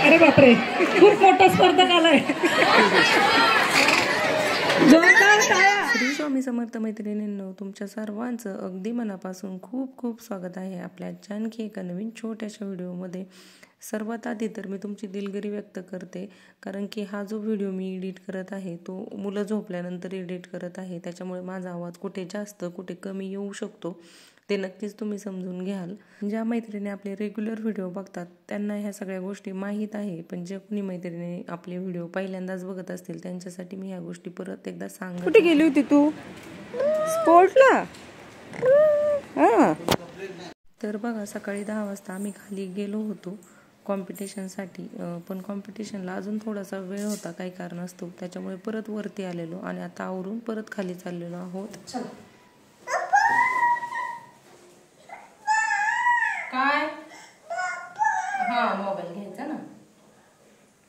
अरे बापरे, खूप मोठा स्पर्धक आलाय. श्री स्वामी समर्थ मैत्रिणींनो, तुमच्या सर्वांचं अगदी मनापासून खूप खूप स्वागत आहे आपल्या आणखी एका नवीन छोट्याशा व्हिडिओमध्ये. सर्वात आधी तर मी तुमची दिलगिरी व्यक्त करते, कारण की हा जो व्हिडिओ मी एडिट करत आहे तो मुलं झोपल्यानंतर एडिट करत आहे. त्याच्यामुळे माझा आवाज कुठे जास्त कुठे कमी येऊ शकतो, ते नक्कीच तुम्ही समजून घ्याल. ज्या मैत्रिणी आपले रेग्युलर व्हिडिओ बघतात त्यांना ह्या सगळ्या गोष्टी माहीत आहे, पण जे कोणी मैत्रिणी आपले व्हिडिओ पहिल्यांदाच बघत असतील त्यांच्यासाठी मी ह्या गोष्टी परत एकदा सांगते. कुठे गेली होती तू? स्पोर्टला? हां. तर बघा, सकाळी 10 वाजता आम्ही खाली गेलो होतो कॉम्पिटिशनसाठी, पण कॉम्पिटिशनला अजून थोडासा वेळ होता काही कारणास्तव, त्याच्यामुळे परत वरती आलेलो आणि आता आवरून परत खाली चाललेलो आहोत. काय? हा, मोबाईल घ्यायचा ना,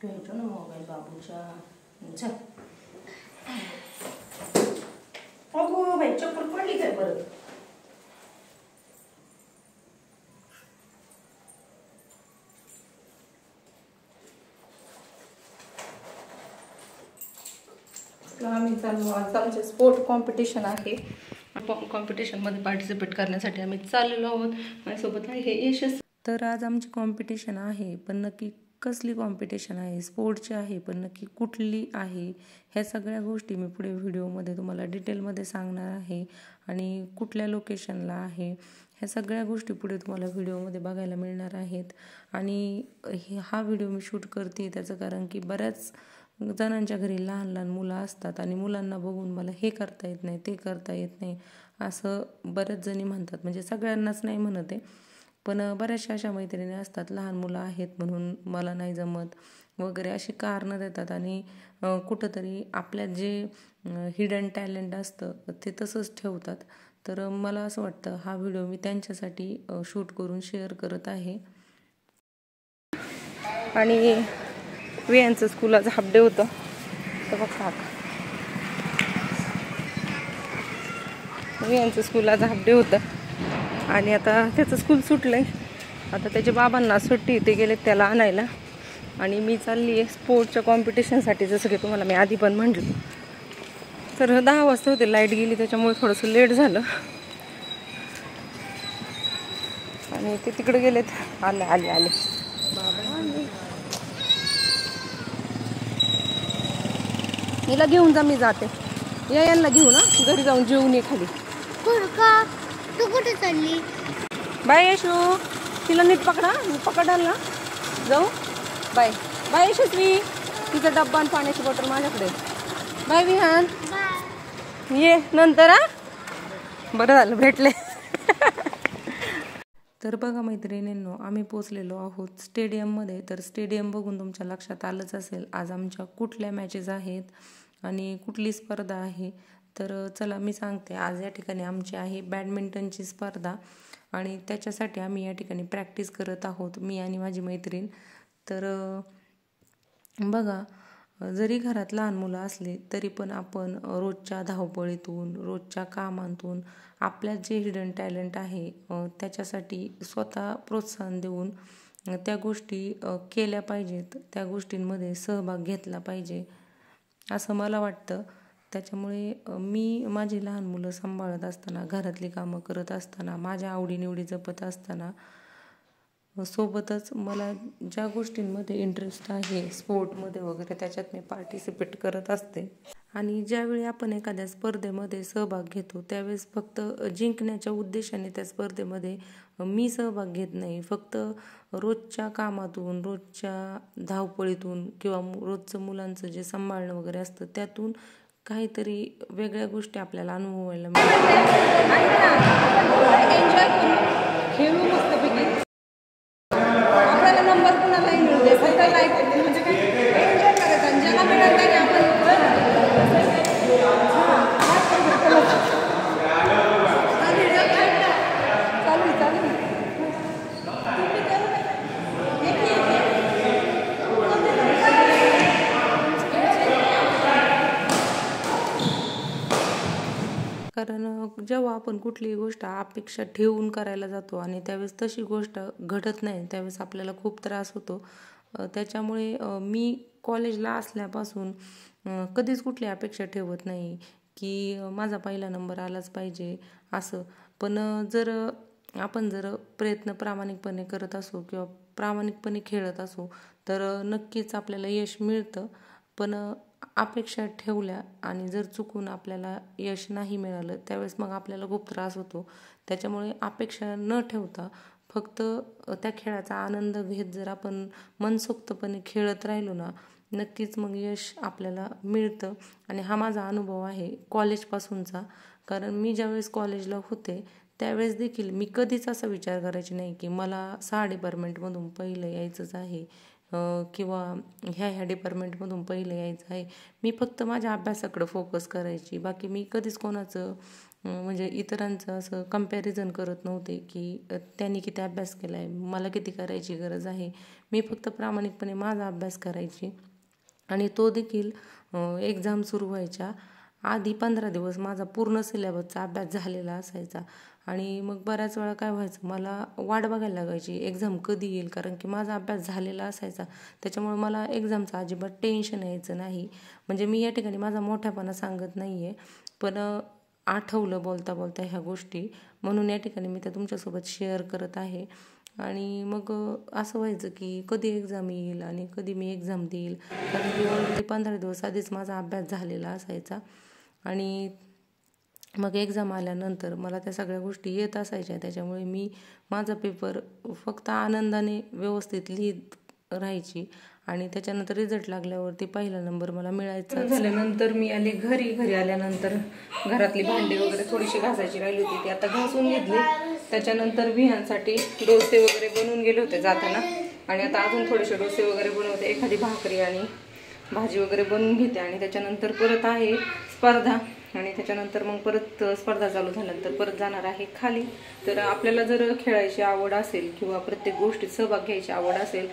घ्यायचो ना मोबाईल बाबूच्या. चल. अगो बाई, चप्पल पडली काय परत? आम्ही चाललो, आज आमचे स्पोर्ट कॉम्पिटिशन आहे. कॉम्पिटिशनमध्ये पार्टिसिपेट करण्यासाठी आम्ही चाललेलो आहोत. माझ्यासोबत आहे यशस्वी. तर आज आमची कॉम्पिटिशन आहे, पण नक्की कसली कॉम्पिटिशन आहे? स्पोर्टची आहे, पण नक्की कुठली आहे? ह्या सगळ्या गोष्टी मी पुढे व्हिडिओमध्ये तुम्हाला डिटेलमध्ये सांगणार आहे. आणि कुठल्या लोकेशनला आहे ह्या सगळ्या गोष्टी पुढे तुम्हाला व्हिडिओमध्ये बघायला मिळणार आहेत. आणि हा व्हिडिओ मी शूट करते त्याचं कारण की बऱ्याच जणांच्या घरी लहान लहान मुलं असतात आणि मुलांना बघून मला हे करता येत नाही, ते करता येत नाही असं बऱ्याच जणी म्हणतात. म्हणजे सगळ्यांनाच नाही म्हणत आहे, पण बऱ्याचशा अशा मैत्रिणी असतात लहान मुलं आहेत म्हणून मला नाही जमत वगैरे अशी कारणं देतात. आणि कुठंतरी आपल्यात जे हिडन टॅलेंट असतं ते तसंच ठेवतात. तर मला असं वाटतं हा व्हिडिओ मी त्यांच्यासाठी शूट करून शेअर करत आहे. आणि वियांचं स्कूलाचं हाफ डे होतं, तर बघा वियांचं स्कूलाचं हाफ डे होतं आणि आता त्याचं स्कूल सुटलं आहे. आता त्याच्या बाबांना सुट्टी, ते गेले त्याला आणायला आणि मी चालली आहे स्पोर्टच्या कॉम्पिटिशनसाठी. जसं की तुम्हाला मी आधी पण म्हटलं, तर 10 वाजता होते, लाईट गेली त्याच्यामुळे थोडंसं लेट झालं आणि ते तिकडे गेलेत. आले आले आले हिला घेऊन जा, मी जाते. यांना घेऊ ना, घरी जाऊन जेवून ये खाली. तू कुठे चालली? बाय यशू, तिला नीट पकडा, मी पकडाल ना. जाऊ. बाय बाय यशस्वी, तिचा डब्बा आणि पाण्याची बॉटल माझ्याकडे. बाय विहान, ये नंतर. बरं झालं भेटले. तर बघा मैत्रिणींनो, आम्ही पोचलेलो आहोत स्टेडियममध्ये. तर स्टेडियम बघून तुमच्या लक्षात आलंच असेल आज आमच्या कुठल्या मॅचेस आहेत आणि कुठली स्पर्धा आहे. तर चला मी सांगते. आज या ठिकाणी आमची आहे बॅडमिंटनची स्पर्धा आणि त्याच्यासाठी आम्ही या ठिकाणी प्रॅक्टिस करत आहोत, मी आणि माझी मैत्रीण. तर बघा, जरी घरात लहान मुलं असली तरी पण आपण रोजच्या धावपळीतून, रोजच्या कामांतून आपल्यात जे हिडन टॅलेंट आहे त्याच्यासाठी स्वतः प्रोत्साहन देऊन त्या गोष्टी केल्या पाहिजेत, त्या गोष्टींमध्ये सहभाग घेतला पाहिजे असं मला वाटतं. त्याच्यामुळे मी माझी लहान मुलं सांभाळत असताना, घरातली कामं करत असताना, माझ्या आवडीनिवडी जपत असताना, सोबतच मला ज्या गोष्टींमध्ये इंटरेस्ट आहे स्पोर्टमध्ये वगैरे त्याच्यात मी पार्टिसिपेट करत असते. आणि ज्यावेळी आपण एखाद्या स्पर्धेमध्ये सहभाग घेतो त्यावेळेस फक्त जिंकण्याच्या उद्देशाने त्या स्पर्धेमध्ये मी सहभाग घेत नाही. फक्त रोजच्या कामातून, रोजच्या धावपळीतून किंवा रोजचं मुलांचं जे सांभाळणं वगैरे असतं त्यातून काहीतरी वेगळ्या गोष्टी आपल्याला अनुभवायला मिळतात. खेळू मस्तपैकी. आपल्याला नंबर कुणालाही मिळू दे, फक्त लाईक म्हणजे काय एन्जॉय करायचं आणि ज्याला मिळत नाही आपण कारण जेव्हा आपण कुठलीही गोष्ट अपेक्षा ठेवून करायला जातो आणि त्यावेळेस तशी गोष्ट घडत नाही त्यावेळेस आपल्याला खूप त्रास होतो. त्याच्यामुळे मी कॉलेजला असल्यापासून कधीच कुठली अपेक्षा ठेवत नाही की माझा पहिला नंबर आलाच पाहिजे असं. पण आपण जर प्रयत्न प्रामाणिकपणे करत असू किंवा प्रामाणिकपणे खेळत असू तर नक्कीच आपल्याला यश मिळतं. पण अपेक्षा ठेवल्या आणि जर चुकून आपल्याला यश नाही मिळालं त्यावेळेस मग आपल्याला खूप त्रास होतो. त्याच्यामुळे अपेक्षा न ठेवता फक्त त्या खेळाचा आनंद घेत जर आपण मनसोक्तपणे खेळत राहिलो ना, नक्कीच मग यश आपल्याला मिळतं. आणि हा माझा अनुभव आहे कॉलेजपासूनचा. कारण मी ज्यावेळेस कॉलेजला होते त्यावेळेस देखील मी कधीच असा विचार करायचे नाही की मला 6 डिपार्टमेंटमधून पहिलं यायचंच आहे किंवा ह्या डिपार्टमेंटमधून पहिलं यायचं आहे. मी फक्त माझ्या अभ्यासाकडे फोकस करायची. बाकी मी कधीच कोणाचं म्हणजे इतरांचं असं कंपॅरिझन करत नव्हते की त्यांनी किती अभ्यास केला आहे, मला किती करायची गरज आहे. मी फक्त प्रामाणिकपणे माझा अभ्यास करायची. आणि तो देखील एक्झाम सुरू व्हायच्या आधी 15 दिवस माझा पूर्ण सिलेबसचा अभ्यास झालेला असायचा. आणि मग बऱ्याच वेळा काय व्हायचं, मला वाट बघायला लागायची एक्झाम कधी येईल, कारण की माझा अभ्यास झालेला असायचा. त्याच्यामुळे मला एक्झामचं अजिबात टेन्शन यायचं नाही. म्हणजे मी या ठिकाणी माझा मोठेपणा सांगत नाही आहे, पण आठवलं बोलता बोलता ह्या गोष्टी, म्हणून या ठिकाणी मी त्या तुमच्यासोबत शेअर करत आहे. आणि मग असं व्हायचं की कधी एक्झाम येईल आणि कधी मी एक्झाम देईल, कारण की ऑलरेडी 15 दिवस आधीच माझा अभ्यास झालेला असायचा. आणि मग एक्झाम आल्यानंतर मला त्या सगळ्या गोष्टी येत असायच्या. त्याच्यामुळे मी माझा पेपर फक्त आनंदाने व्यवस्थित लिहित राहायची. आणि त्याच्यानंतर रिझल्ट लागल्यावरती पहिला नंबर मला मिळायचा. झाल्यानंतर मी आले घरी आल्यानंतर घरातली भांडी वगैरे थोडीशी घासायची राहिली होती, ती आता घासून घेतली. त्याच्यानंतर विहांसाठी डोसे वगैरे बनवून गेले होते जाताना, आणि आता अजून थोडेसे डोसे वगैरे बनवते. एखादी भाकरी आणि भाजी वगैरे बनवून घेते. आणि त्याच्यानंतर परत आहे स्पर्धा, आणि त्याच्यानंतर मग परत स्पर्धा चालू झाल्यानंतर परत जाणार आहे खाली. तर आपल्याला जर खेळायची आवड असेल किंवा प्रत्येक गोष्टीत सहभाग घ्यायची आवड असेल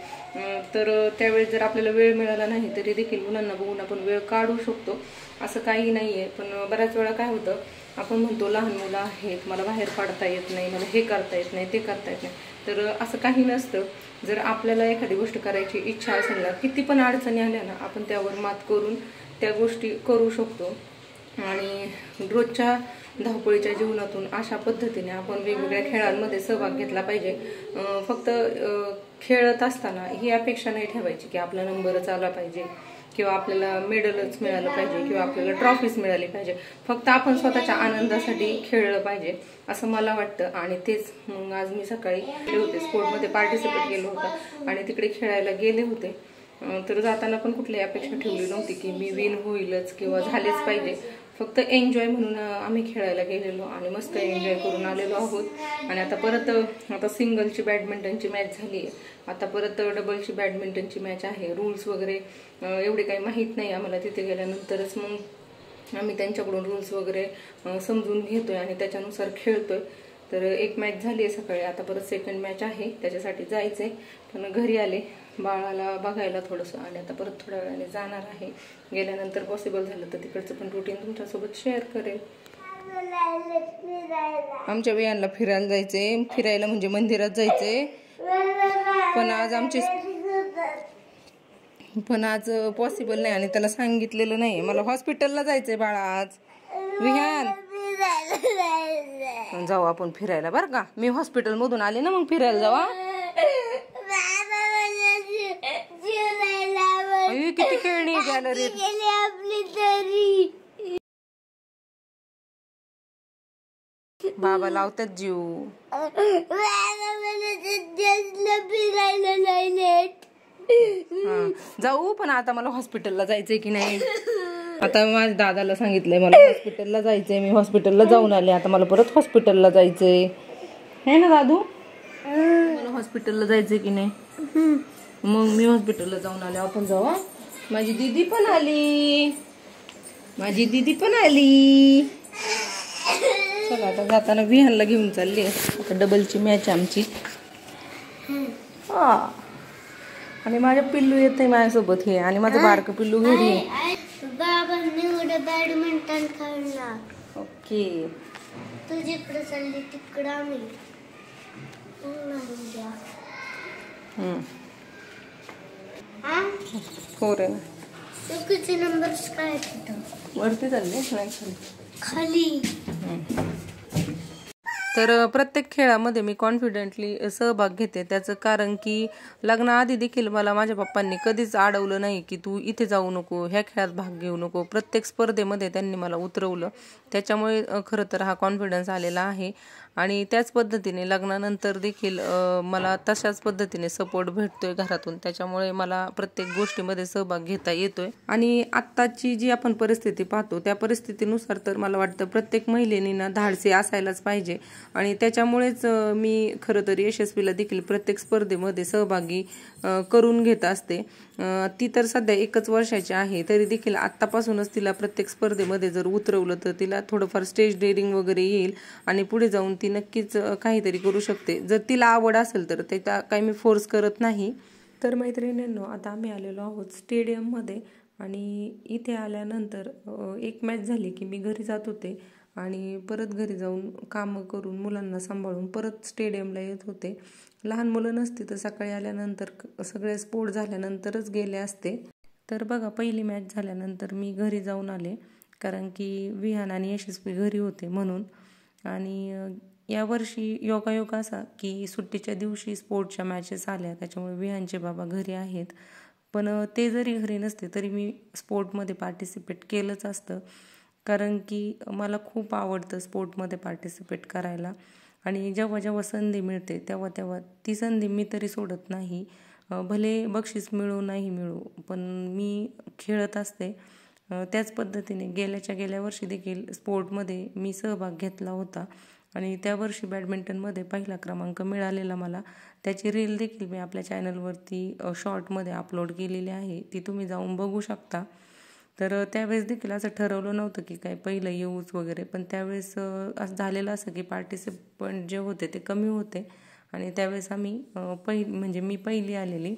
तर त्यावेळेस जर आपल्याला वेळ मिळाला नाही तरी देखील मुलांना बघून आपण वेळ काढू शकतो, असं काही नाही आहे. पण बऱ्याच वेळा काय होतं, आपण म्हणतो लहान मुलं आहेत, मला बाहेर पडता येत नाही, मला हे करता येत नाही, ते करता येत नाही. तर असं काही नसतं. जर आपल्याला एखादी गोष्ट करायची इच्छा असेल ना, किती पण अडचणी आल्या ना, आपण त्यावर मात करून त्या गोष्टी करू शकतो. आणि रोजच्या धावपळीच्या जीवनातून अशा पद्धतीने आपण वेगवेगळ्या खेळांमध्ये सहभाग घेतला पाहिजे. फक्त खेळत असताना ही अपेक्षा नाही ठेवायची की आपला नंबरच आला पाहिजे किंवा आपल्याला मेडलच मिळालं पाहिजे किंवा आपल्याला ट्रॉफीज मिळाली पाहिजे. फक्त आपण स्वतःच्या आनंदासाठी खेळलं पाहिजे असं मला वाटतं. आणि तेच मग आज मी सकाळी गेले होते, स्पोर्टमध्ये पार्टिसिपेट केलं होतं आणि तिकडे खेळायला गेले होते. तर जाताना पण कुठलीही अपेक्षा ठेवली नव्हती की मी विन होईलच किंवा झालेच पाहिजे. फक्त एन्जॉय म्हणून आम्ही खेळायला गेलेलो आणि मस्त एन्जॉय करून आलेलो आहोत. आणि आता सिंगलची बॅडमिंटनची मॅच झाली आहे, आता परत डबलची बॅडमिंटनची मॅच आहे. रूल्स वगैरे एवढे काही माहीत नाही आम्हाला, तिथे गेल्यानंतरच मग आम्ही त्यांच्याकडून रूल्स वगैरे समजून घेतोय आणि त्याच्यानुसार खेळतोय. तर एक मॅच झाली आहे सकाळी, आता परत सेकंड मॅच आहे, त्याच्यासाठी जायचंय. पण घरी आले बाळाला बघायला थोडंसं, आणि आता परत थोड्या वेळाने जाणार आहे. गेल्यानंतर पॉसिबल झालं तर तिकडचं पण रुटीन तुमच्यासोबत शेअर करेल. आमच्या वियांना फिरायला जायचंय, फिरायला म्हणजे मंदिरात जायचंय. पण आज पॉसिबल नाही आणि त्याला सांगितलेलं नाही. मला हॉस्पिटलला जायचंय बाळा आज. विहान जाऊ आपण फिरायला बरं का. मी हॉस्पिटल मधून आले ना, मग फिरायला जाऊ. किती खेळणी गॅलरीत. बाबा लावतात जीव. जाऊ, पण आता मला हॉस्पिटलला जायचंय की नाही. आता माझ्या दादाला सांगितलंय मला हॉस्पिटलला जायचंय, मी हॉस्पिटलला जाऊन आले, आता मला परत हॉस्पिटलला जायचंय. है ना दादू, मला हॉस्पिटलला जायचंय की नाही. मग मी हॉस्पिटलला जाऊन आले, आपण जाऊ. माझी दीदी पण आली, चला आता जाताना विहानला घेऊन चालली. आता डबलची मॅच आमची. आणि माझ्या पिल्लू येते माझ्यासोबत, हे आणि माझं बारकं पिल्लू घरी आहे. बॅडमिंटन खेळणार. ओके, तू जिकडे चालली तिकडं आम्ही. 4 आहे ना. चुकीचे नंबर्स काय आहेत तिथं? वरती चालले नाही खाली. तर प्रत्येक खेळामध्ये मी कॉन्फिडेंटली सहभाग घेते. त्याचं कारण की लग्नाआधी देखील मला माझ्या पप्पांनी कधीच अडवलं नाही की तू इथे जाऊ नको, ह्या खेळात भाग घेऊ नको. प्रत्येक स्पर्धेमध्ये त्यांनी मला उतरवलं. त्याच्यामुळे खरं तर हा कॉन्फिडन्स आलेला आहे. आणि त्याच पद्धतीने लग्नानंतर देखील मला तशाच पद्धतीने सपोर्ट भेटतोय घरातून. त्याच्यामुळे मला प्रत्येक गोष्टीमध्ये सहभाग घेता येतोय. आणि आत्ताची जी आपण परिस्थिती पाहतो त्या परिस्थितीनुसार तर मला वाटतं प्रत्येक महिलेनी ना धाडसी असायलाच पाहिजे. आणि त्याच्यामुळेच मी खरं तर यशस्वीला देखील प्रत्येक स्पर्धेमध्ये सहभागी करून घेत असते. ती तर सध्या 1 वर्षाची आहे, तरी देखील आत्तापासूनच तिला प्रत्येक स्पर्धेमध्ये जर उतरवलं तर तिला थोडंफार स्टेज डेअरिंग वगैरे येईल आणि पुढे जाऊन ती नक्कीच काहीतरी करू शकते. जर तिला आवड असेल तर त्याला काही मी फोर्स करत नाही. तर मैत्रिणींनो, आता आम्ही आलेलो आहोत स्टेडियममध्ये. आणि इथे आल्यानंतर एक मॅच झाली की मी घरी जात होते आणि परत घरी जाऊन कामं करून मुलांना सांभाळून परत स्टेडियमला येत होते. लहान मुलं नसती तर सकाळी आल्यानंतर सगळे स्पोर्ट झाल्यानंतरच गेले असते. तर बघा, पहिली मॅच झाल्यानंतर मी घरी जाऊन आले, कारण की विहान आणि यशस्वी घरी होते म्हणून. आणि यावर्षी योगायोग असा की सुट्टीच्या दिवशी स्पोर्टच्या मॅचेस आल्या, त्याच्यामुळे विहानचे बाबा घरी आहेत. पण ते जरी घरी नसते तरी मी स्पोर्टमध्ये पार्टिसिपेट केलंच असतं, कारण की मला खूप आवडतं स्पोर्टमध्ये पार्टिसिपेट करायला. आणि जेव्हा जेव्हा संधी मिळते तेव्हा तेव्हा ती संधी मी तरी सोडत नाही. भले बक्षीस मिळो नाही मिळो, पण मी खेळत असते. त्याच पद्धतीने गेल्या वर्षी देखील स्पोर्टमध्ये मी सहभाग घेतला होता आणि त्या वर्षी बॅडमिंटनमध्ये पहिला क्रमांक मिळालेला मला. त्याची रील देखील मी आपल्या चॅनलवरती शॉर्टमध्ये अपलोड केलेली आहे, ती तुम्ही जाऊन बघू शकता. तर त्यावेळेस देखील असं ठरवलं नव्हतं की काय पहिलं येऊच वगैरे, पण त्यावेळेस असं झालेलं असं की पार्टिसिपंट जे होते ते कमी होते आणि त्यावेळेस आम्ही म्हणजे मी पहिली आलेली.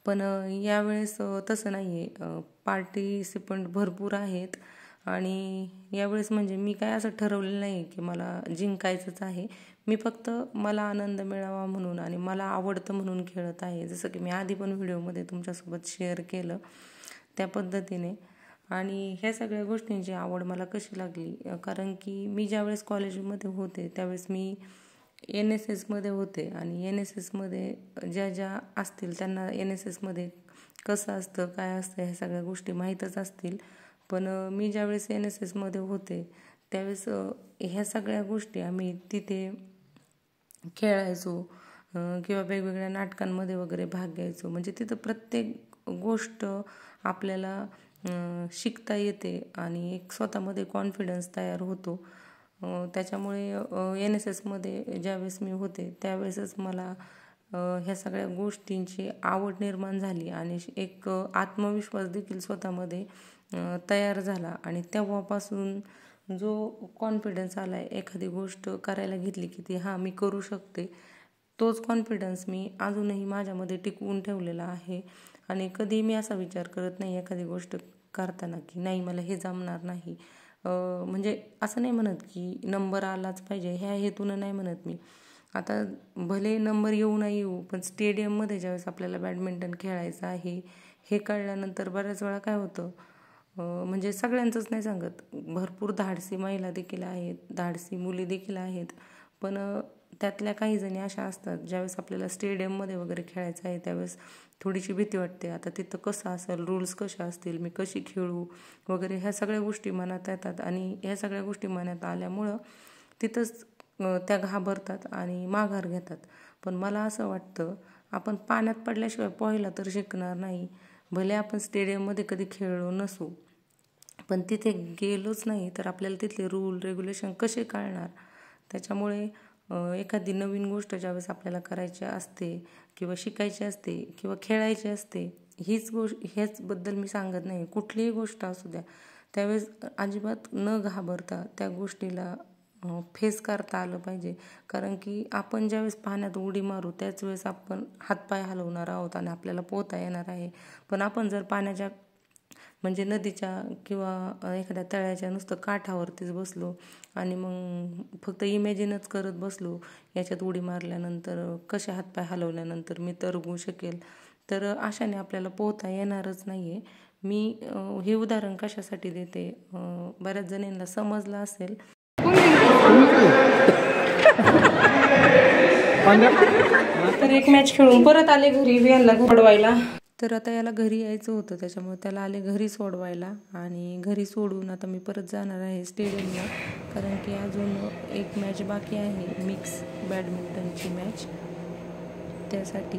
पण यावेळेस तसं नाही आहे, पार्टिसिपंट भरपूर आहेत. आणि यावेळेस म्हणजे मी काय असं ठरवलेलं नाही की मला जिंकायचंच आहे. मी फक्त मला आनंद मिळावा म्हणून आणि मला आवडतं म्हणून खेळत आहे, जसं की मी आधी पण व्हिडिओमध्ये तुमच्यासोबत शेअर केलं त्या पद्धतीने. आणि ह्या सगळ्या गोष्टींची आवड मला कशी लागली, कारण की मी ज्यावेळेस कॉलेजमध्ये होते त्यावेळेस मी NSSमध्ये होते. आणि NSSमध्ये ज्या असतील त्यांना NSSमध्ये कसं असतं काय असतं ह्या सगळ्या गोष्टी माहीतच असतील. पण मी ज्यावेळेस NSSमध्ये होते त्यावेळेस ह्या सगळ्या गोष्टी आम्ही तिथे खेळायचो किंवा वेगवेगळ्या नाटकांमध्ये वगैरे भाग घ्यायचो. म्हणजे तिथं प्रत्येक गोष्ट आपल्याला शिकता येते आणि एक स्वतःमध्ये कॉन्फिडन्स तयार होतो. त्याच्यामुळे NSSमध्ये ज्यावेळेस मी होते त्यावेळेसच मला ह्या सगळ्या गोष्टींची आवड निर्माण झाली आणि एक आत्मविश्वास देखील स्वतःमध्ये तयार झाला. आणि तेव्हापासून जो कॉन्फिडन्स आला आहे एखादी गोष्ट करायला घेतली की ती मी करू शकते, तोच कॉन्फिडन्स मी अजूनही माझ्यामध्ये टिकवून ठेवलेला आहे. आणि कधी मी असा विचार करत नाही एखादी गोष्ट करताना की नाही मला हे जमणार नाही. म्हणजे असं नाही म्हणत की नंबर आलाच पाहिजे ह्या हेतून नाही म्हणत मी. आता भले नंबर येऊ नाही येऊ, पण स्टेडियममध्ये ज्यावेळेस आपल्याला बॅडमिंटन खेळायचं आहे हे कळल्यानंतर बऱ्याच वेळा काय होतं, म्हणजे सगळ्यांचंच नाही सांगत, भरपूर धाडसी महिला देखील आहेत, धाडसी मुली देखील आहेत. पण त्यातल्या काही जणी अशा असतात ज्यावेळेस आपल्याला स्टेडियममध्ये वगैरे खेळायचं आहे त्यावेळेस थोडीशी भीती वाटते, आता तिथं कसं असेल, रूल्स कशा असतील, मी कशी खेळू वगैरे, ह्या सगळ्या गोष्टी मनात येतात. आणि ह्या सगळ्या गोष्टी मनात आल्यामुळं तिथंच त्या घाबरतात आणि माघार घेतात. पण मला असं वाटतं आपण पाण्यात पडल्याशिवाय पोहायला तर शिकणार नाही. भले आपण स्टेडियममध्ये कधी खेळलो नसू, पण तिथे गेलोच नाही तर आपल्याला तिथले रूल रेग्युलेशन कसे कळणार. त्याच्यामुळे एखादी नवीन गोष्ट ज्यावेळेस आपल्याला करायची असते किंवा शिकायची असते किंवा खेळायची असते, ह्याचबद्दल मी सांगत नाही, कुठलीही गोष्ट असू द्या, त्यावेळेस अजिबात न घाबरता त्या गोष्टीला फेस करता आलं पाहिजे. कारण की आपण ज्यावेळेस पाण्यात उडी मारू त्याच वेळेस आपण हातपाय हलवणार आहोत आणि आपल्याला पोहता येणार आहे. पण आपण जर पाण्याच्या म्हणजे नदीच्या किंवा एखाद्या तळ्याच्या नुसतं काठावरतीच बसलो आणि मग फक्त इमॅजिनच करत बसलो याच्यात उडी मारल्यानंतर कशा हातपाय हलवल्यानंतर मी तरंगू शकेल, तर अशाने आपल्याला पोहता येणारच नाही आहे. मी हे उदाहरण कशासाठी देते, बऱ्याच जणींना समजलं असेल. तर एक मॅच खेळून परत आले घरी विहानला सोडवायला. तर आता याला घरी यायचं होतं, त्याच्यामुळे त्याला आले घरी सोडवायला. आणि घरी सोडून आता मी परत जाणार आहे स्टेडियमला, कारण की अजून एक मॅच बाकी आहे, मिक्स बॅडमिंटनची मॅच. त्यासाठी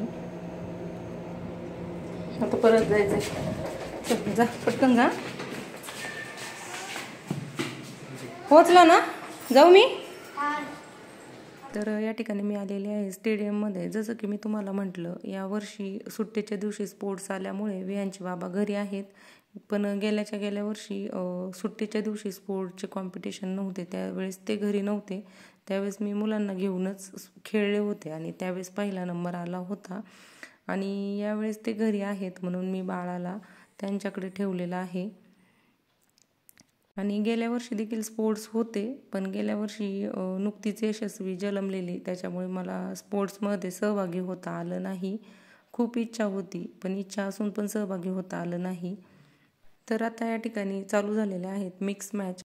आता परत जायचंय. चल जा पटकन जा. पोहोचला ना, जाऊ मी. तर या ठिकाणी मी आलेले आहे स्टेडियममध्ये. जसं की मी तुम्हाला म्हटलं, यावर्षी सुट्टीच्या दिवशी स्पोर्ट्स आल्यामुळे विहानचे बाबा घरी आहेत. पण गेल्या वर्षी सुट्टीच्या दिवशी स्पोर्टचे कॉम्पिटिशन नव्हते, त्यावेळेस ते घरी नव्हते. त्यावेळेस मी मुलांना घेऊनच खेळले होते आणि त्यावेळेस पहिला नंबर आला होता. आणि यावेळेस ते घरी आहेत म्हणून मी बाळाला त्यांच्याकडे ठेवलेलं आहे. आणि गेल्या वर्षी देखील स्पोर्ट्स होते, पण गेल्या वर्षी नुकतीच यशस्वी जन्मलेली, त्याच्यामुळे मला स्पोर्ट्समध्ये सहभागी होता आलं नाही. खूप इच्छा होती, पण इच्छा असून पण सहभागी होता आलं नाही. तर आता या ठिकाणी चालू झालेल्या आहेत मिक्स मॅच.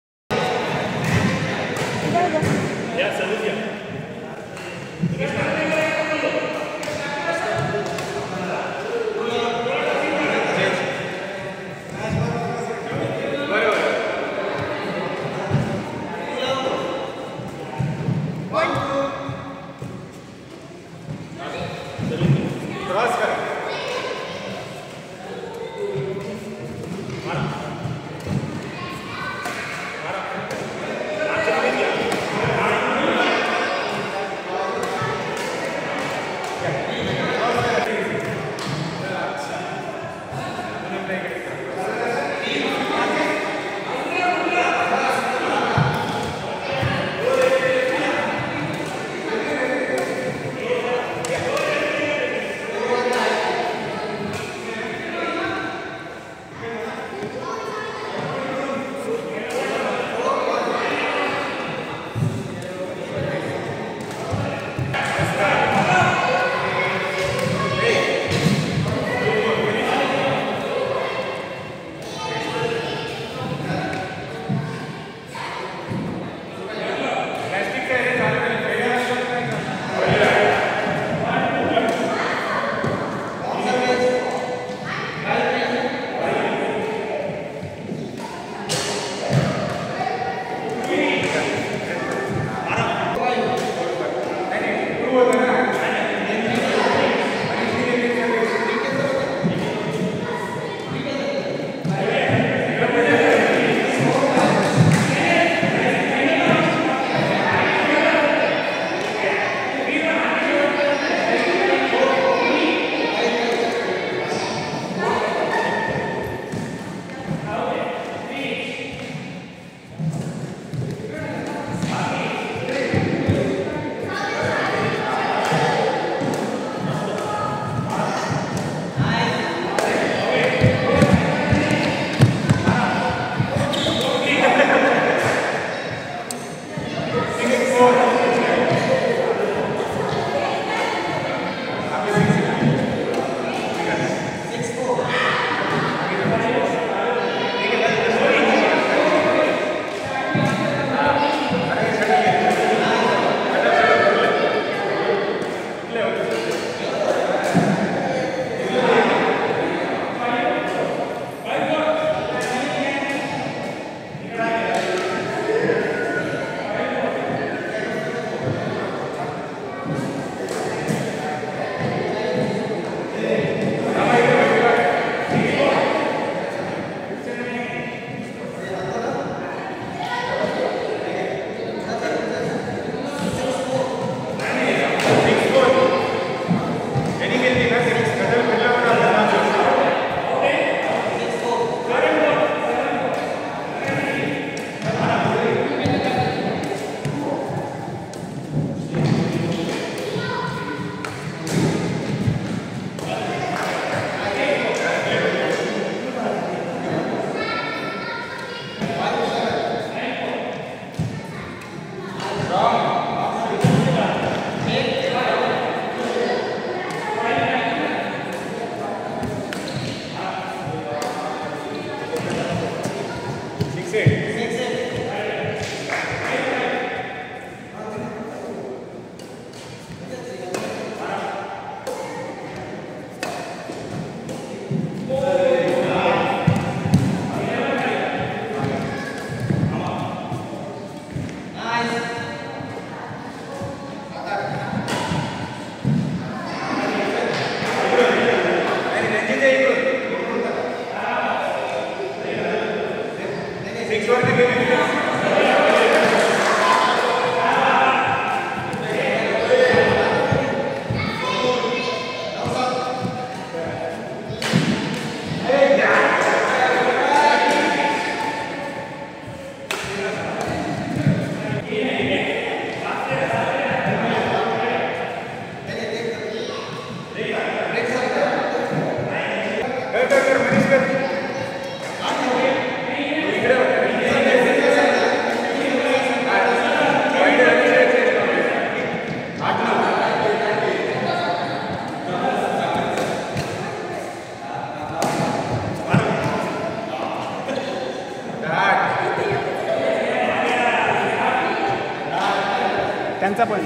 त्यांचा पण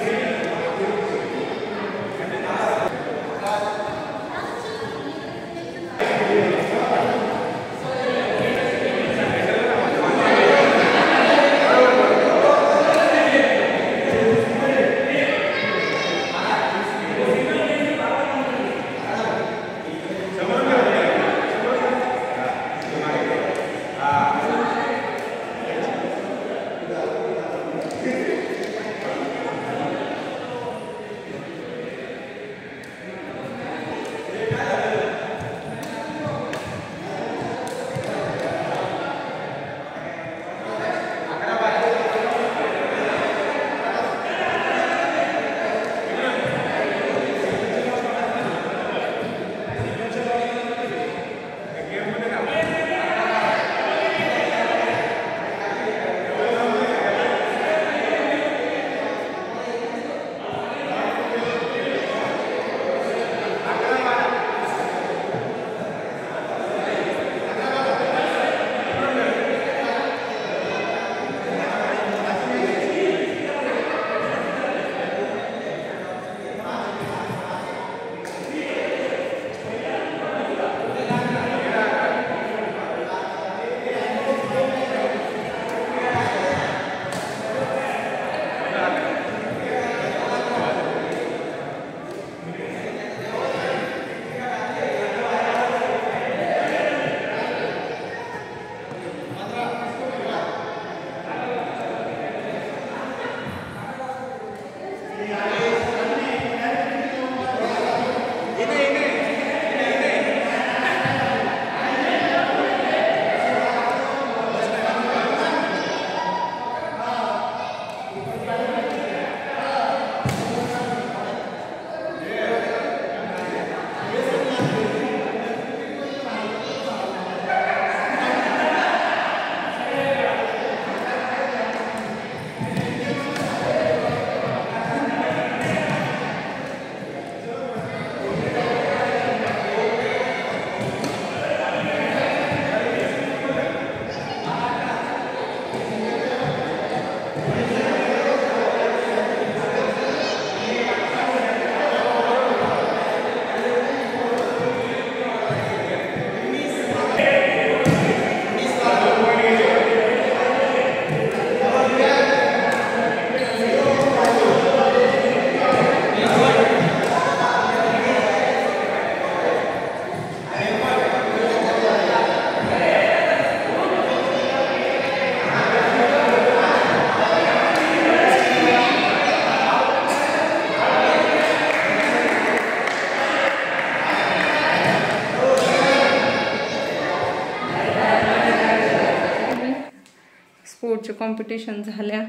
स्पोर्टचे कॉम्पिटिशन झाल्या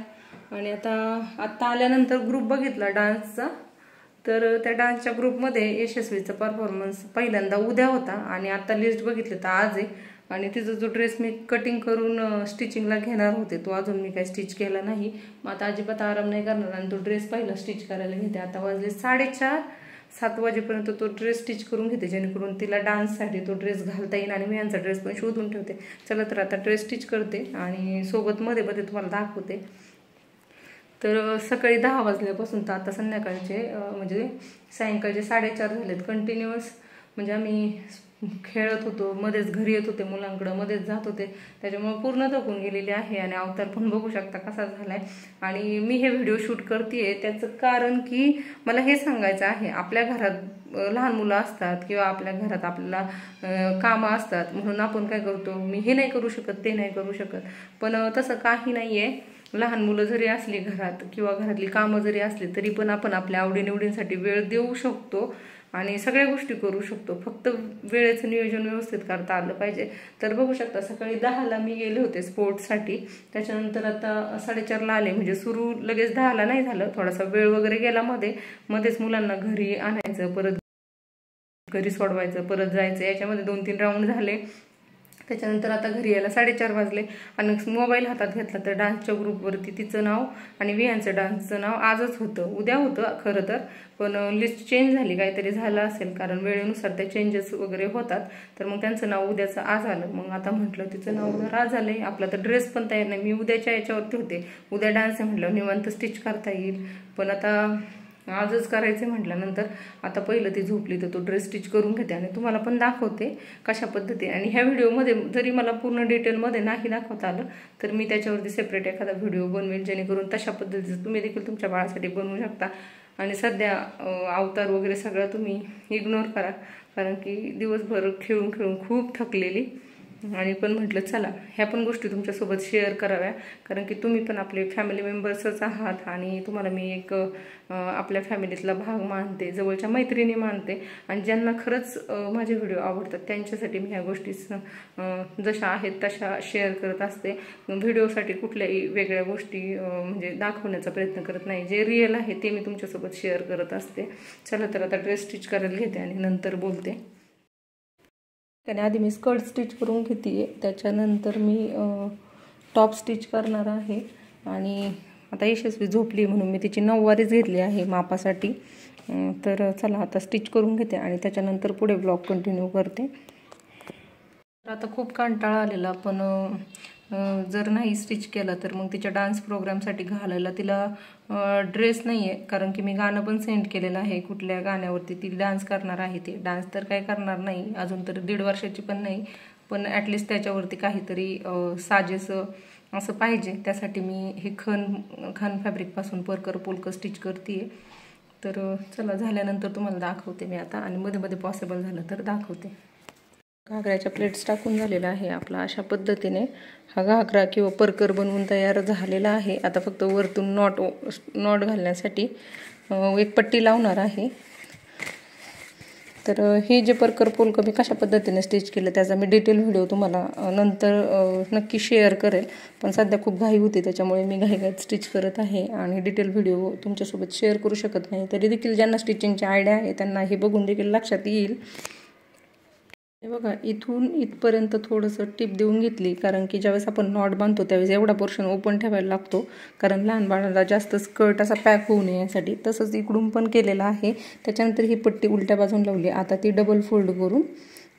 आणि आता आल्यानंतर ग्रुप बघितला डान्सचा. तर त्या डान्सच्या ग्रुपमध्ये यशस्वीचा परफॉर्मन्स पहिल्यांदा उद्या होता आणि आता लिस्ट बघितली तर आज आहे. आणि तिचा जो ड्रेस मी कटिंग करून स्टिचिंगला घेणार होते तो अजून मी काही स्टिच केला नाही. मग आता अजिबात आराम नाही करणार आणि तो ड्रेस पहिला स्टिच करायला घेते. आता वाजले 4:30-7 वाजेपर्यंत तो ड्रेस स्टिच करून घेते जेणेकरून तिला डान्ससाठी तो ड्रेस घालता येईल आणि मी यांचा ड्रेस पण शोधून ठेवते. चला तर आता ड्रेस स्टिच करते आणि सोबत मध्ये मध्ये तुम्हाला दाखवते. तर सकाळी 10 वाजल्यापासून तर आता संध्याकाळचे म्हणजे सायंकाळचे 4:30 झालेत. कंटिन्युअस म्हणजे आम्ही खेळत होतो, मध्येच घरी येत होते मुलांकडं, मध्येच जात होते, त्याच्यामुळे पूर्ण थकून गेलेली आहे. आणि अवतार पण बघू शकता कसा झालाय. आणि मी हे व्हिडिओ शूट करतेय त्याचं कारण की मला हे सांगायचं आहे, आपल्या घरात लहान मुलं असतात किंवा आपल्या घरात आपल्याला कामं असतात म्हणून आपण काय करतो, मी हे नाही करू शकत ते नाही करू शकत, पण तसं काही नाहीये. लहान मुलं जरी असली घरात किंवा घरातली कामं जरी असली तरी पण आपण आपल्या आवडीनिवडींसाठी वेळ देऊ शकतो आणि सगळ्या गोष्टी करू शकतो. फक्त वेळेचं नियोजन व्यवस्थित करता आलं पाहिजे. तर बघू शकता सकाळी 10ला मी गेले होते स्पोर्ट्ससाठी, त्याच्यानंतर आता 4:30ला आले. म्हणजे सुरू लगेच 10ला नाही झालं, थोडासा वेळ वगैरे गेला मध्येच मुलांना घरी आणायचं, परत घरी सोडवायचं, परत जायचं, याच्यामध्ये 2-3 राऊंड झाले. त्याच्यानंतर आता घरी यायला 4:30 वाजले आणि मोबाईल हातात घेतला तर डान्सच्या ग्रुपवरती तिचं नाव आणि विहानचं डान्सचं नाव आजच होतं, उद्या होतं खरं तर, पण लिस्ट चेंज झाली, काहीतरी झालं असेल कारण वेळेनुसार ते चेंजेस वगैरे होतात. तर मग त्यांचं नाव उद्याचं आज आलं. मग आता म्हटलं तिचं नाव जर आज आलंय, आपला तर ड्रेस पण तयार नाही, मी उद्याच्या याच्यावरती होते, उद्या डान्स आहे म्हटलं निवांत स्टिच करता येईल, पण आता आजच करायचं म्हटल्यानंतर आता पहिलं ती झोपली तर तो ड्रेस स्टिच करून घेते आणि तुम्हाला पण दाखवते कशा पद्धती. आणि ह्या व्हिडिओमध्ये जरी मला पूर्ण डिटेलमध्ये नाही दाखवता आलं तर मी त्याच्यावरती सेपरेट एखादा व्हिडिओ बनवेल, जेणेकरून तशा पद्धतीचं तुम्ही देखील तुमच्या बाळासाठी बनवू शकता. आणि सध्या अवतार वगैरे सगळं तुम्ही इग्नोर करा, कारण की दिवसभर खेळून खेळून खूप थकलेली, आणि पण म्हटलं चला ह्या पण गोष्टी तुमच्यासोबत शेअर कराव्या, कारण की तुम्ही पण आपले फॅमिली मेंबर्सच आहात आणि तुम्हाला मी एक आपल्या फॅमिलीतला भाग मानते, जवळच्या मैत्रिणी मानते, आणि ज्यांना खरंच माझे व्हिडिओ आवडतात त्यांच्यासाठी मी ह्या गोष्टी जशा आहेत तशा शेअर करत असते. व्हिडिओसाठी कुठल्याही वेगळ्या गोष्टी म्हणजे दाखवण्याचा प्रयत्न करत नाही, जे रिअल आहे ते मी तुमच्यासोबत शेअर करत असते. चला तर आता ड्रेस स्टिच करायला घेते आणि नंतर बोलते. त्याने आधी मी स्कर्ट स्टिच करून घेते, त्याच्यानंतर मी टॉप स्टिच करणार आहे. आणि आता यशस्वी झोपली म्हणून मी तिची 9 वारीच घेतली आहे मापासाठी. तर चला आता स्टिच करून घेते आणि त्याच्यानंतर पुढे ब्लॉग कंटिन्यू करते. आता खूप कंटाळा आलेला, पण जर नाही स्टिच केला तर मग तिच्या डान्स प्रोग्रामसाठी घालायला तिला ड्रेस नाही आहे, कारण की मी गाणं पण सेंड केलेलं आहे, कुठल्या गाण्यावरती ती डान्स करणार आहे. ते डान्स तर काय करणार नाही अजून, तर 1.5 वर्षाची पण नाही, पण ॲटलिस्ट त्याच्यावरती काहीतरी साजेसं असं पाहिजे. त्यासाठी मी हे खान फॅब्रिकपासून परकर पोलकं स्टिच करते. तर चला झाल्यानंतर तुम्हाला दाखवते मी आता, आणि मध्ये मध्ये पॉसिबल झालं तर दाखवते. घागऱ्याच्या प्लेट्स टाकून झालेला आहे आपला. अशा पद्धतीने हा घागरा किंवा परकर बनवून तयार झालेला आहे. आता फक्त वरतून नॉट घालण्यासाठी एक पट्टी लावणार आहे. तर हे जे परकर पोलकं मी कशा पद्धतीने स्टिच केलं त्याचा मी डिटेल व्हिडिओ तुम्हाला नंतर नक्की शेअर करेल, पण सध्या खूप घाई होती त्याच्यामुळे मी घाईघाईत स्टिच करत आहे आणि डिटेल व्हिडिओ तुमच्यासोबत शेअर करू शकत नाही. तरी देखील ज्यांना स्टिचिंगची आयडिया आहे त्यांना हे बघून देखील लक्षात येईल. हे बघा, इथून इथपर्यंत थोडंसं टिप देऊन घेतली, कारण की ज्यावेळेस आपण नॉट बांधतो त्यावेळेस एवढा पोर्शन ओपन ठेवायला लागतो, कारण लहान बाळाला जास्त स्कर्ट असा पॅक होऊ नये यासाठी. तसंच इकडून पण केलेलं आहे. त्याच्यानंतर ही पट्टी उलट्या बाजून लावली. आता ती डबल फोल्ड करून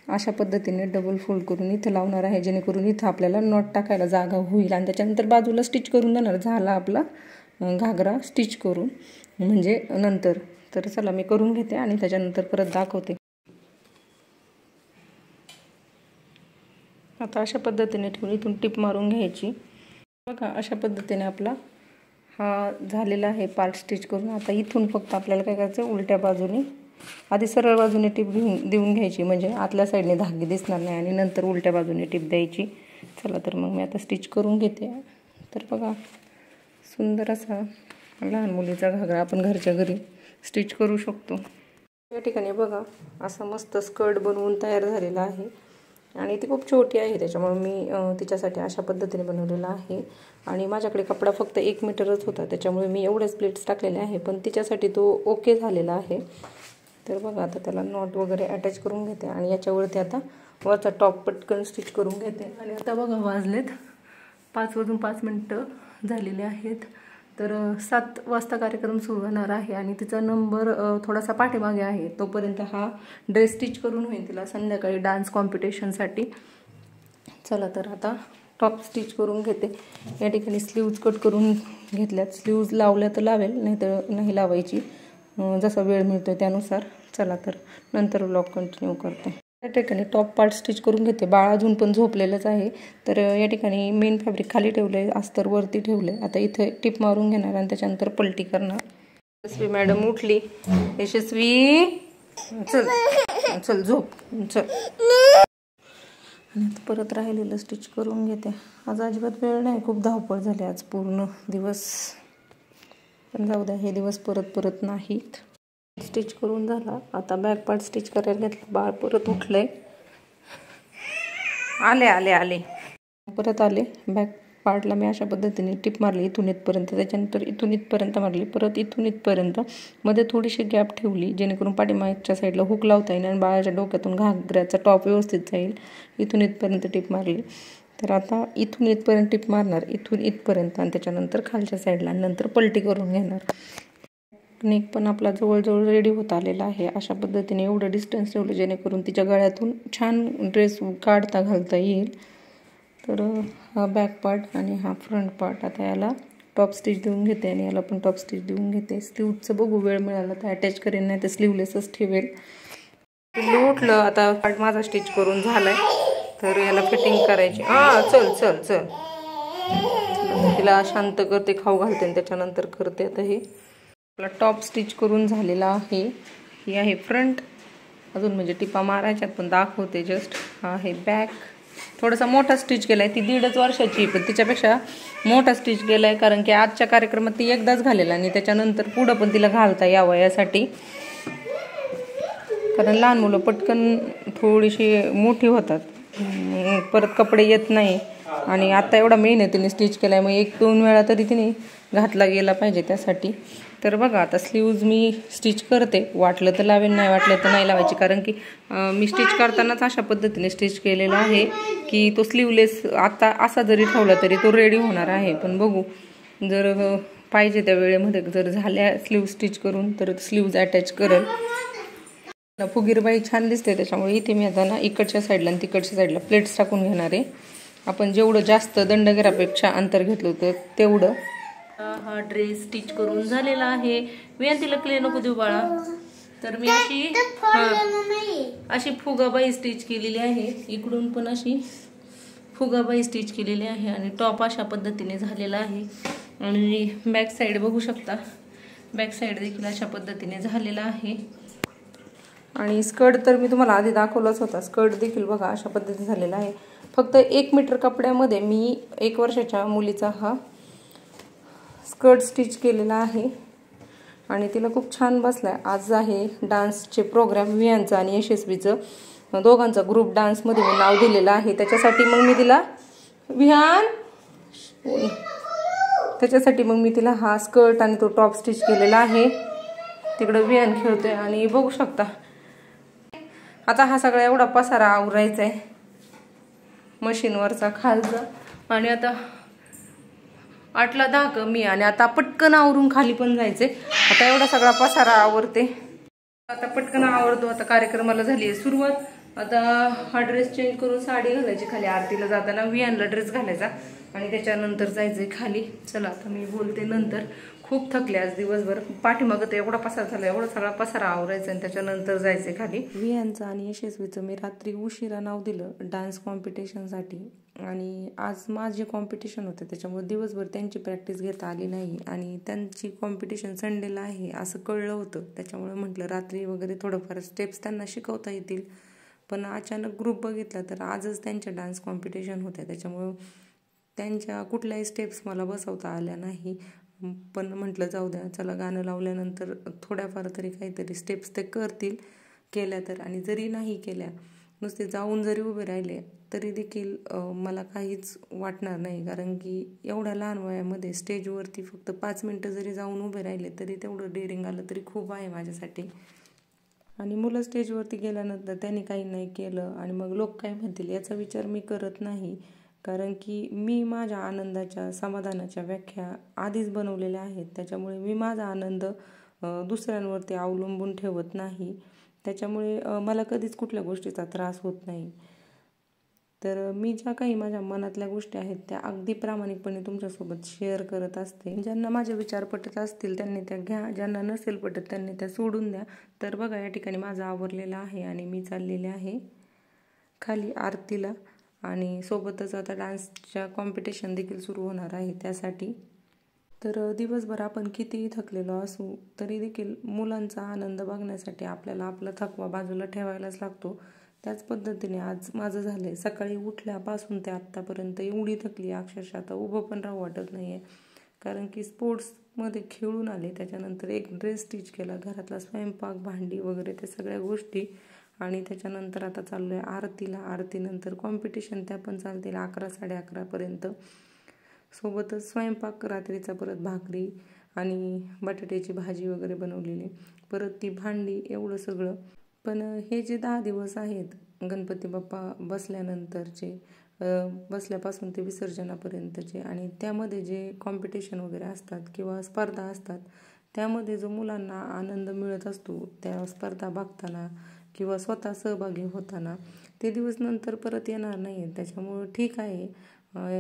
अशा पद्धतीने डबल फोल्ड करून इथं लावणार आहे, जेणेकरून इथं आपल्याला नॉट टाकायला जागा होईल. आणि त्याच्यानंतर बाजूला स्टिच करून देणार. झाला आपला घागरा स्टिच करून, म्हणजे नंतर. तर चला मी करून घेते आणि त्याच्यानंतर परत दाखवते. आता अशा पद्धतीने ठेवून इथून टिप मारून घ्यायची. बघा, अशा पद्धतीने आपला हा झालेला आहे पार्ट स्टिच करून. आता इथून फक्त आपल्याला काय करायचं, उलट्या बाजूने आधी सरळ बाजूने टिप देऊन घ्यायची, म्हणजे आतल्या साईडने धागे दिसणार नाही, आणि नंतर उलट्या बाजूने टिप द्यायची. चला तर मग मी आता स्टिच करून घेते. तर बघा, सुंदर असा लहान मुलीचा घागरा आपण घरच्या घरी स्टिच करू शकतो. या ठिकाणी बघा, असा मस्त स्कर्ट बनवून तयार झालेला आहे, आणि ती खूप छोटी आहे त्याच्यामुळे मी तिच्यासाठी अशा पद्धतीने बनवलेला आहे. आणि माझ्याकडे कपडा फक्त 1 मीटरच होता, त्याच्यामुळे मी एवढेच प्लेट्स टाकलेले आहे, पण तिच्यासाठी तो ओके झालेला आहे. तर बघा, आता त्याला नॉट वगैरे अटॅच करून घेते आणि याच्यावरती आता वरचा टॉप पटकन स्टिच करून घेते. आणि आता बघा, वाजलेत 5:05 झालेले आहेत. तर 7 वाजता कार्यक्रम सुरू होणार आहे आणि तिचा नंबर थोडासा पाठीमागे आहे. तोपर्यंत हा ड्रेस स्टिच करून होईल तिला संध्याकाळी डान्स कॉम्पिटिशनसाठी. चला तर आता टॉप स्टिच करून घेते. या ठिकाणी स्लीव्ज कट करून घेतल्यात. स्लीव्ज लावल्या तर लावेल, नाही तर नाही लावायची, जसा वेळ मिळतो त्यानुसार. चला तर नंतर व्लॉग कंटिन्यू करते. या ठिकाणी टॉप पार्ट स्टिच करून घेते. बाळ अजून पण झोपलेलंच आहे. तर या ठिकाणी मेन फॅब्रिक खाली ठेवले, अस्तर वरती ठेवले. आता इथे टिप मारून घेणार आणि त्याच्यानंतर पलटी करणार. यशस्वी मॅडम उठली. यशस्वी, चल चल झोप, चल. आणि आता परत राहिलेलं स्टिच करून घेते. आज अजिबात वेळ नाही, खूप धावपळ झाली आज पूर्ण दिवस, पण जाऊ द्या, हे दिवस परत नाहीत. स्टिच करून झाला. आता बॅक पार्ट स्टिच करायला घेतला. बाळ परत उठलंय. आले परत आले. बॅक पार्टला मी अशा पद्धतीने टिप मारली इथून इथपर्यंत, त्याच्यानंतर इथून इथपर्यंत मारली, परत इथून इथपर्यंत, मध्ये थोडीशी गॅप ठेवली जेणेकरून पाठीमागच्या साईडला हुक लावता येईल आणि बाळाच्या डोक्यातून घागऱ्याचा टॉप व्यवस्थित जाईल. इथून इथपर्यंत टिप मारली. तर आता इथून इथपर्यंत टिप मारणार, इथून इथपर्यंत, आणि त्याच्यानंतर खालच्या साईडला, आणि नंतर पलटी करून घेणार. नेक पण आपला जवळजवळ रेडी होत आलेला आहे. अशा पद्धतीने एवढं डिस्टन्स ठेवलं जेणेकरून तिच्या गळ्यातून छान ड्रेस काढता घालता येईल. तर हा बॅक पार्ट आणि हा फ्रंट पार्ट. आता याला टॉप स्टिच देऊन घेते आणि याला पण टॉप स्टिच देऊन घेते. स्लीवचं बघू वेळ मिळाला तर अटॅच करेन, नाही तर स्लीवलेसच ठेवेल. उठलं आता पार्ट माझा स्टिच करून झालाय. तर याला फिटिंग करायची. चल चल चल, तिला शांत करते, खाऊ घालते आणि त्याच्यानंतर करते. आता हे आपला टॉप स्टिच करून झालेला आहे. ही आहे फ्रंट, अजून म्हणजे टिपा मारायच्यात पण दाखवते जस्ट. हा आहे बॅक, थोडासा मोठा स्टिच केलाय. ती 1.5 वर्षाची, पण तिच्यापेक्षा मोठा स्टिच केलाय कारण की आजच्या कार्यक्रमात ती एकदाच घालेला आणि त्याच्यानंतर पुढं पण तिला घालता यावं यासाठी. कारण लहान मुलं पटकन थोडीशी मोठी होतात, परत कपडे येत नाही. आणि आता एवढा मेहनतीने स्टिच केलाय, मग 1-2 वेळा तरी तिने घातला गेला पाहिजे त्यासाठी. तर बघा आता स्लीव्ज मी स्टिच करते. वाटलं तर लावेल, नाही वाटलं तर नाही लावायची. कारण की मी स्टिच करतानाच अशा पद्धतीने स्टिच केलेला आहे की तो स्लीवलेस आता असा जरी ठेवला तरी तो रेडी होणार आहे. पण बघू, जर पाहिजे त्या वेळेमध्ये जर झाल्या स्लीव स्टिच करून तर स्लीव्ज अटॅच करेल. फुगीरबाई छान दिसते, त्याच्यामुळे इथे मी आता ना इकडच्या साईडला आणि तिकडच्या साईडला प्लेट्स टाकून घेणार आहे. आपण जेवढं जास्त दंडगेरापेक्षा अंतर घेतलं होतं तेवढं. हा ड्रेस स्टिच करून झालेला आहे. मी तिला क्ले नको देऊ बाळा. तर मी अशी फुगाबाई स्टिच केलेली आहे. इकडून पण अशी फुगाबाई स्टिच केलेली आहे आणि टॉप अशा पद्धतीने झालेला आहे. आणि बॅक साईड बघू शकता, बॅक साईड देखील अशा पद्धतीने झालेला आहे. आणि स्कर्ट तर मी तुम्हाला आधी दाखवलाच होता. स्कर्ट देखील बघा अशा पद्धतीने झालेला आहे. फक्त 1 मीटर कपड्यामध्ये मी 1 वर्षाच्या मुलीचा हा स्कर्ट स्टिच केलेला आहे आणि तिला खूप छान बसलाय. आज आहे डान्सचे प्रोग्राम, विहानचा आणि यशस्वीचं, दोघांचा ग्रुप डान्समध्ये मी नाव दिलेलं आहे. त्याच्यासाठी मग मी तिला हा स्कर्ट आणि तो टॉप स्टिच केलेला आहे. तिकडं विहान खेळतोय आणि बघू शकता. आता हा सगळा एवढा पसारा आवरायचा आहे मशीनवरचा खालचा. आणि आता 8ला 10 कमी आणि आता पटकन आवरून खाली पण जायचंय. आता एवढा सगळा पसारा आवरते, आता पटकन आवरतो. आता कार्यक्रमाला झाली आहे सुरुवात. आता हा ड्रेस चेंज करून साडी घालायची खाली. आरतीला जाताना विहानला ड्रेस घालायचा आणि त्याच्यानंतर जायचंय खाली. चला आता मी बोलते नंतर. खूप थकले आज दिवसभर. पाठीमागं तर एवढा पसारा झाला, एवढा सगळा पसारा आवरायचा आणि त्याच्यानंतर जायचंय खाली. विहानचं आणि यशस्वीचं मी रात्री उशिरा नाव दिलं डान्स कॉम्पिटिशनसाठी. आणि आज माझे कॉम्पिटिशन होते त्याच्यामुळे दिवसभर त्यांची प्रॅक्टिस घेता आली नाही. आणि त्यांची कॉम्पिटिशन संडेला आहे असं कळलं होतं, त्याच्यामुळे म्हटलं रात्री वगैरे थोडंफार स्टेप्स त्यांना शिकवता येतील. पण अचानक ग्रुप बघितला तर आजच त्यांच्या डान्स कॉम्पिटिशन होत्या, त्याच्यामुळं त्यांच्या कुठल्याही स्टेप्स मला बसवता आल्या नाही. पण म्हटलं जाऊ द्या, चला गाणं लावल्यानंतर थोड्याफार तरी काहीतरी स्टेप्स ते करतील केल्या तर. आणि जरी नाही केल्या, नुसते जाऊन जरी उभे राहिले तरी देखील मला काहीच वाटणार नाही. कारण की एवढ्या लहान वयामध्ये स्टेजवरती फक्त 5 मिनटं जरी जाऊन उभे राहिले तरी तेवढं डेअरिंग आलं तरी खूप आहे माझ्यासाठी. आणि मुलं स्टेजवरती गेल्यानंतर त्यांनी काही नाही केलं आणि मग लोक काय म्हणतील याचा विचार मी करत नाही. कारण की मी माझ्या आनंदाच्या, समाधानाच्या व्याख्या आधीच बनवलेल्या आहेत. त्याच्यामुळे मी माझा आनंद दुसऱ्यांवरती अवलंबून ठेवत नाही. त्याच्यामुळे मला कधीच कुठल्या गोष्टीचा त्रास होत नाही. तर मी ज्या काही माझ्या मनातल्या गोष्टी आहेत त्या अगदी प्रामाणिकपणे तुमच्यासोबत शेअर करत असते. ज्यांना माझे विचार पटत असतील त्यांनी त्या घ्या, ज्यांना नसेल पटत त्यांनी त्या सोडून द्या. तर बघा या ठिकाणी माझं आवरलेलं आहे आणि मी चाललेले आहे खाली आरतीला. आणि सोबतच आता डान्सच्या कॉम्पिटिशन देखील सुरू होणार आहे त्यासाठी. तर दिवसभर आपण कितीही थकलेलो असू तरी देखील मुलांचा आनंद बघण्यासाठी आपल्याला आपला थकवा बाजूला ठेवायलाच लागतो. त्याच पद्धतीने आज माझं झालं आहे. सकाळी उठल्यापासून ते आत्तापर्यंत एवढी थकली अक्षरशः आता उभं पण राहू वाटत नाही आहे. कारण की स्पोर्ट्समध्ये खेळून आले, त्याच्यानंतर एक ड्रेस स्टिच केला, घरातला स्वयंपाक, भांडी वगैरे त्या सगळ्या गोष्टी. आणि त्याच्यानंतर आता चाललो आहे आरतीला. आरतीनंतर कॉम्पिटिशन, त्या पण चालतील 11-11:30पर्यंत. सोबतच स्वयंपाक रात्रीचा परत भाकरी आणि बटाट्याची भाजी वगैरे बनवलेली, परत ती भांडी, एवढं सगळं. पण हे जे 10 दिवस आहेत गणपती बाप्पा बसल्यानंतरचे, बसल्यापासून ते विसर्जनापर्यंतचे, आणि त्यामध्ये जे कॉम्पिटिशन वगैरे असतात किंवा स्पर्धा असतात, त्यामध्ये जो मुलांना आनंद मिळत असतो त्या स्पर्धा बघताना किंवा स्वतः सहभागी होताना, ते दिवस नंतर परत येणार नाही. त्याच्यामुळं ठीक आहे,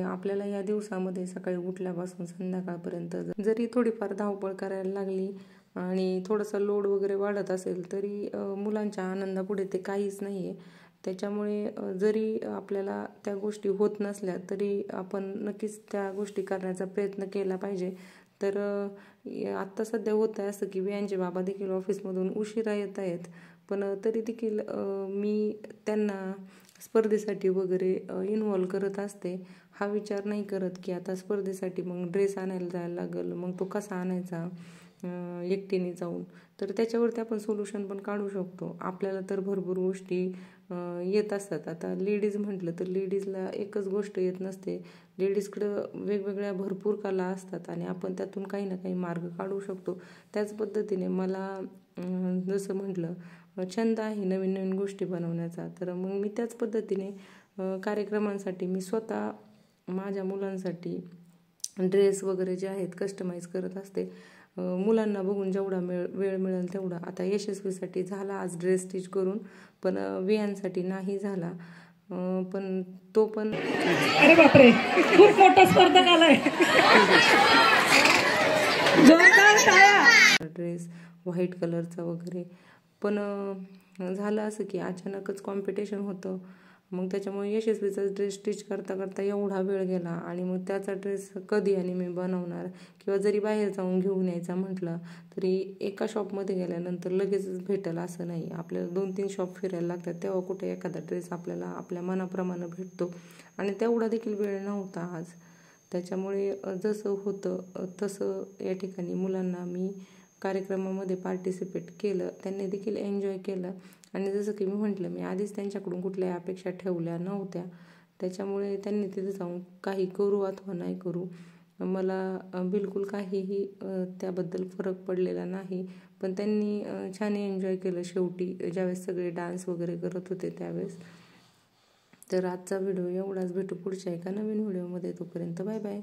आपल्याला या दिवसामध्ये सकाळी उठल्यापासून संध्याकाळपर्यंत जरी थोडीफार धावपळ करायला लागली आणि थोडासा लोड वगैरे वाढत असेल तरी मुलांच्या आनंदापुढे ते काहीच नाही आहे. त्याच्यामुळे जरी आपल्याला त्या गोष्टी होत नसल्या तरी आपण नक्कीच त्या गोष्टी करण्याचा प्रयत्न केला पाहिजे. तर आत्ता सध्या होतं असं की वियांचे बाबा देखील ऑफिसमधून उशिरा येत आहेत, पण तरी देखील मी त्यांना स्पर्धेसाठी वगैरे इन्व्हॉल्व करत असते. हा विचार नाही करत की आता स्पर्धेसाठी मग ड्रेस आणायला जायला लागेल, मग तो कसा आणायचा एकटीने जाऊन. तर त्याच्यावरती आपण सोल्युशन पण काढू शकतो. आपल्याला तर भरपूर गोष्टी येत असतात. आता लेडीज म्हटलं तर लेडीजला एकच गोष्ट येत नसते, लेडीजकडं वेगवेगळ्या भरपूर कला असतात आणि आपण त्यातून काही ना काही मार्ग काढू शकतो. त्याच पद्धतीने मला जसं म्हटलं छंद आहे नवीन नवीन गोष्टी बनवण्याचा, तर मग मी त्याच पद्धतीने कार्यक्रमांसाठी मी स्वतः माझ्या मुलांसाठी ड्रेस वगैरे जे आहेत कस्टमाइज करत असते. मुलांना बघून जेवढा वेळ मिळेल तेवढा. आता यशस्वीसाठी झाला आज ड्रेस स्टिच करून, पण वियांसाठी नाही झाला. पण तो पण अरे बापरे, खूप मोठा स्पर्धक आलाय. ड्रेस व्हाईट कलरचा वगैरे. पण झालं असं की अचानकच कॉम्पिटिशन होतं, मग त्याच्यामुळे यशस्वीचा ड्रेस स्टिच करता करता एवढा वेळ गेला आणि मग त्याचा ड्रेस कधी आणि मी बनवणार, किंवा जरी बाहेर जाऊन घेऊन यायचा म्हटलं तरी एका शॉपमध्ये गेल्यानंतर लगेचच भेटेल असं नाही, आपल्याला 2-3 शॉप फिरायला लागतात, तेव्हा कुठे एखादा ड्रेस आपल्याला आपल्या मनाप्रमाणे भेटतो. आणि तेवढा देखील वेळ नव्हता आज. त्याच्यामुळे जसं होतं तसं या ठिकाणी मुलांना मी कार्यक्रमामध्ये पार्टिसिपेट केलं, त्यांनी देखील एन्जॉय केलं. आणि जसं की मी म्हटलं, मी आधीच त्यांच्याकडून कुठल्याही अपेक्षा ठेवल्या नव्हत्या. त्याच्यामुळे त्यांनी तिथे जाऊन काही करू अथवा नाही करू, मला बिलकुल काहीही त्याबद्दल फरक पडलेला नाही. पण त्यांनी छान एन्जॉय केलं शेवटी, ज्यावेळेस सगळे डान्स वगैरे करत होते त्यावेळेस. तर आजचा व्हिडिओ एवढाच. भेटू पुढच्या एका नवीन व्हिडिओमध्ये. तोपर्यंत बाय बाय.